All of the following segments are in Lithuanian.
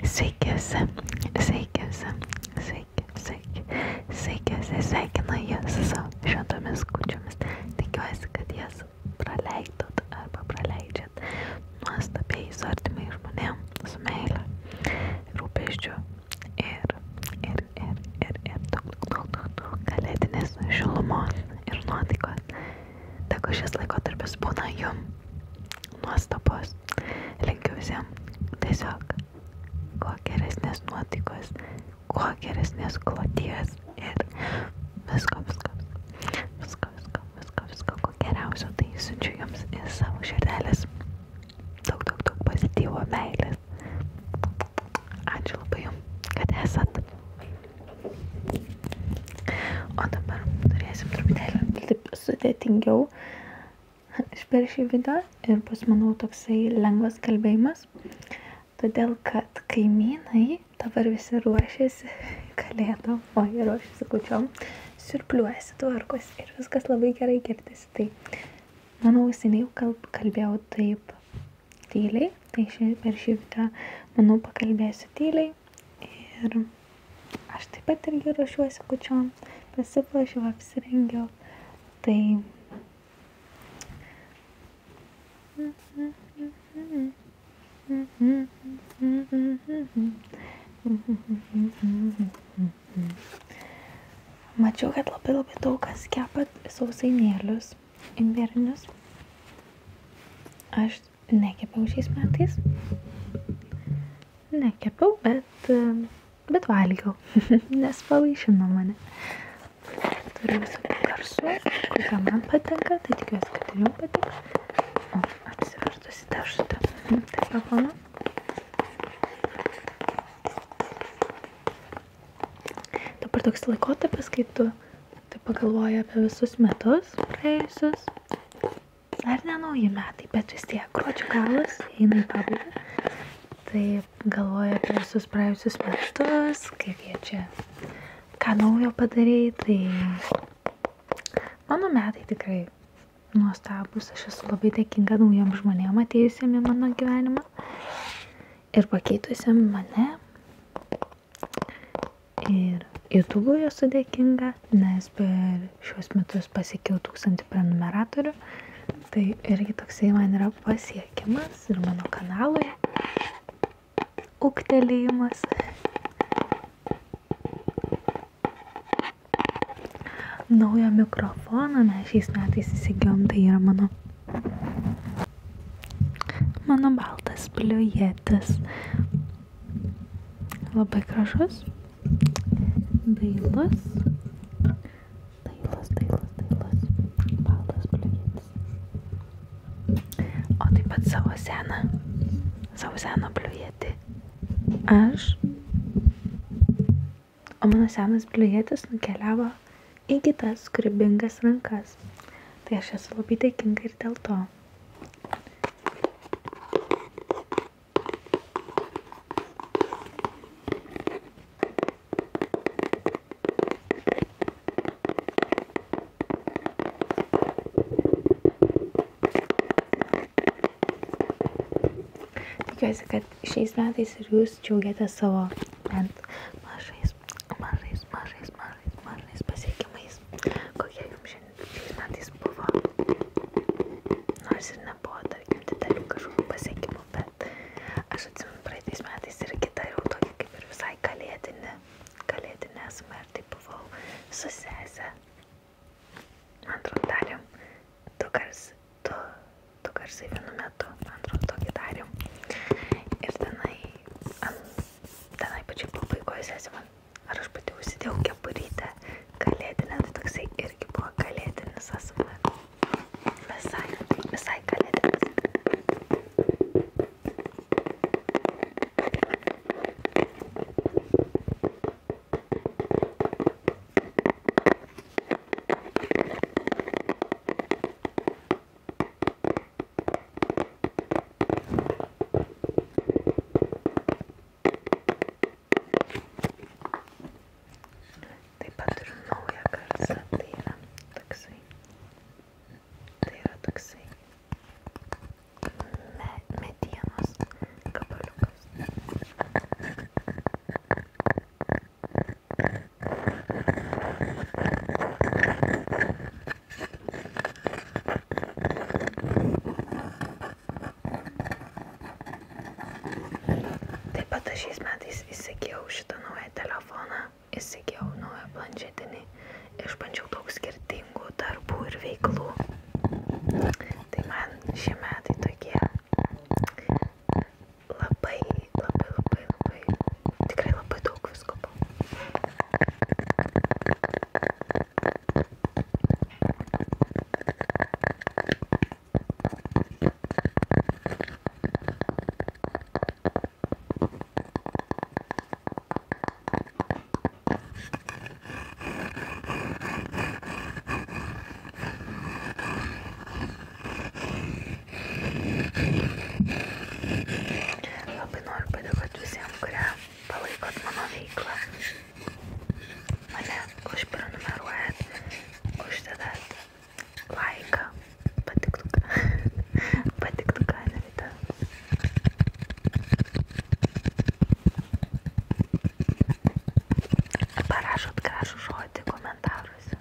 Sveiki visi, sveiki visi, sveiki visi, sveikinu jūs su šventomis kūčiomis. Tikiuosi, kad jas praleidot arba praleidžiat nuostabiai su artimais žmonėm, su meile, rūpesčiu ir daug kalėdinės šilumos ir nuotaikos. Tegu šis laikotarpis būna jum nuostabus. Linkiu visiems tiesiog kuo geresnės nuotaikos, kuo geresnės kloties ir visko, ko geriausio. Tai siunčiu jums į savo širdelės daug pozityvo, meilės. Ačiū labai jums, kad esat. O dabar turėsim truputėlį taip sudėtingiau per šį video ir bus, manau, toksai lengvas kalbėjimas. Todėl, kad kaimynai dabar visi ruošiasi kalėdom, ruošiasi kūčiom, siurpliuojasi, tvarkosi ir viskas labai gerai girdisi. Tai, manau, seniai jau kalbėjau taip tyliai, tai per šį video, manau, pakalbėsiu tyliai ir aš taip pat irgi ruošiuosi kūčiom, pasipuošiau, apsirengiau, tai mačiau, kad labai daug kas kepat sausainėlius imbierinius. Aš nekepiau šiais metais. Nekepiau, bet valgiau, nes pavaišino mane. Turiu visokių garsų, kurie man patinka, tai tikiuosi, kad ir jums patiks. O, apsivertusi dešrutę. Telefonu. Dabar toks laikotarpis, kai tu tai pagalvoji apie visus metus praėjusius. Dar ne nauji metai, bet vis tiek gruodžio galas eina į pabaigą. Tai galvoji apie visus praėjusius metus, kaip jie čia ką naujo padarei. Tai mano metai tikrai nuostabus. Aš esu labai dėkinga naujiem žmonėm atėjusiem į mano gyvenimą ir pakeitusiem mane. Ir YouTube'ui esu dėkinga, nes per šios metus pasiekiau 1000 prenumeratorių. Tai irgi toksai man yra pasiekimas ir mano kanalui ūgtelėjimas. Naują mikrofoną mes šiais metais įsigijom, tai yra mano baltas bliujetis. Labai gražus, dailus, baltas bliujetis. O taip pat savo seną bliujetį. O mano senas bliujetis nukeliavo į kitas kūrybingas rankas. Tai aš esu labai dėkinga ir dėl to. Tikiuosi, kad šiais metais ir jūs džiaugiatės savo bent mažais pasiekimais, kokie jums šiais metais buvo. Nors ir nebuvo, tarkim, didelių kažkokių pasiekimų, bet aš atsimenu praeitais metais ir kitą jau tokį kaip ir visai kalėdinę esmą ir tai buvau su sese. Man atrodo, darėm du garsai vienu metu, man atrodo, tokį darėm. Ir tenai pačiai pabaigoje sesė šiais metais įsigijau šitą naują telefoną, įsigijau naują planšetinį, išbandžiau daug skirtingų darbų ir veiklų. Tai man šie metai tokie labai, tikrai labai daug visko buvo. Labai noriu padėkoti visiems, kurie palaikot mano veiklą, mane užprenumeruojat, uždedat laiką, patiktuką, nevita. Parašot gražų žodį komentaruose.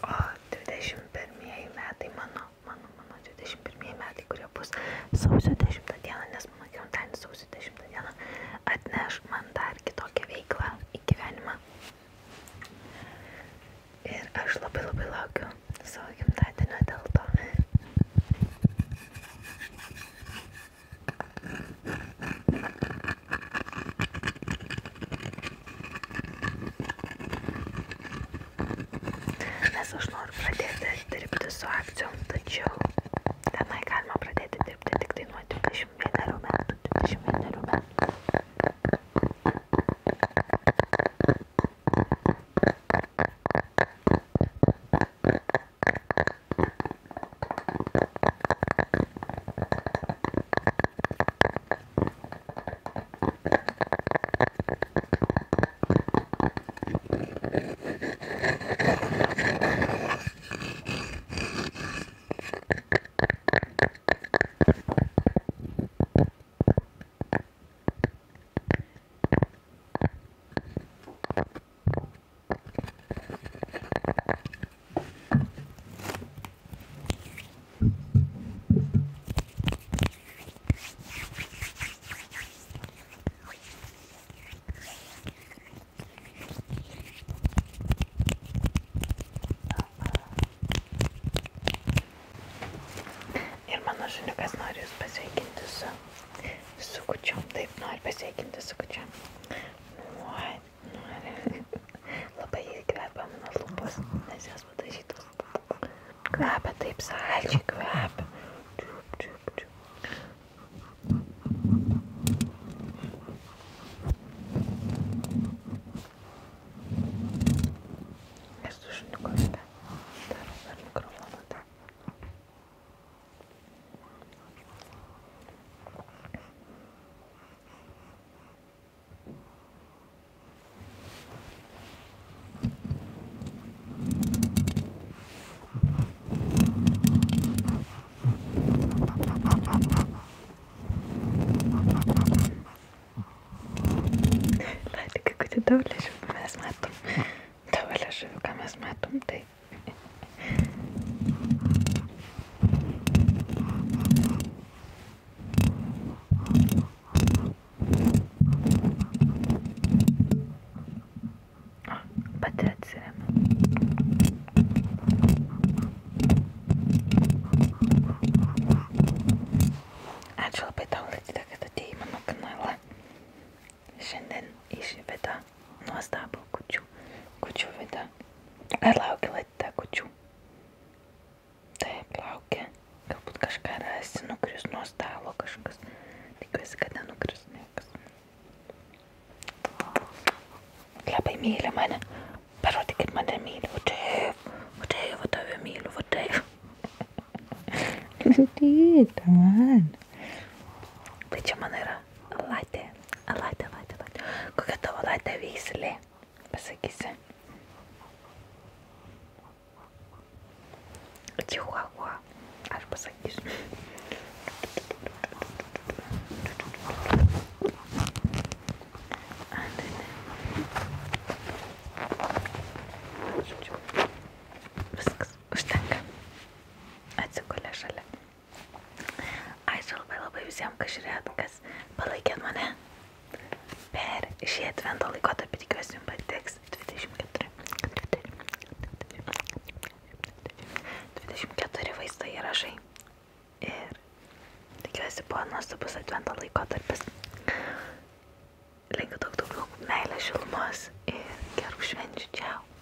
O 21 metai, mano 21 metai, kurie bus sausio 10 dieną, nes mano gimtadienis sausio 10 dieną, atneš man dar kitokią veiklą į gyvenimą. Ir aš labai laukiu savo gimtadienio dėl to. Nes aš noriu pradėti dirbti su akcijom, tačiau tenai galima pradėti dirbti tik tai nuo 21 metų. Mano šuniukas nori jūs pasveikinti su kūčiom. Taip, nori pasveikinti su kūčiom. Nori. Labai kvepia mano lūpos, nes jos padažytos. Kvepia taip saldžiai, kvepia. Čiup. Mes su šuniuku viską darom per mikrofoną. Daugelį žuvių, ką mes matom, tai pati atsiremia. Ačiū labai tau, Ladyte, kad atėjai į mano kanalą. Šiandien išveda nuostabų kūčių vidą. Ar laukia, Ladyte, kūčių? Taip, laukia. Galbūt kažką rasi, nukris nuo stalo kažkas. Tikiuosi, kad nenukris niekas. Labai myli mane. Parodyk, kaip mane myli. O taip, tave myliu, o taip. Ladyte, man. Tai čia man yra latė. Veislė, pasakysi. Chihuahua, aš pasakysiu. Viskas, užtenka. Atsigulė šalia. Ačiū labai visiems, kas žiūrėt, kas palaikėt mane. Per šį advento laikotarpį tikiuosi jums patiks 24 vaizdo įrašai. Ir tikiuosi buvo nuostabus advento laikotarpis. Linkiu daug meilės, šilumos ir gerų švenčių. Čiau.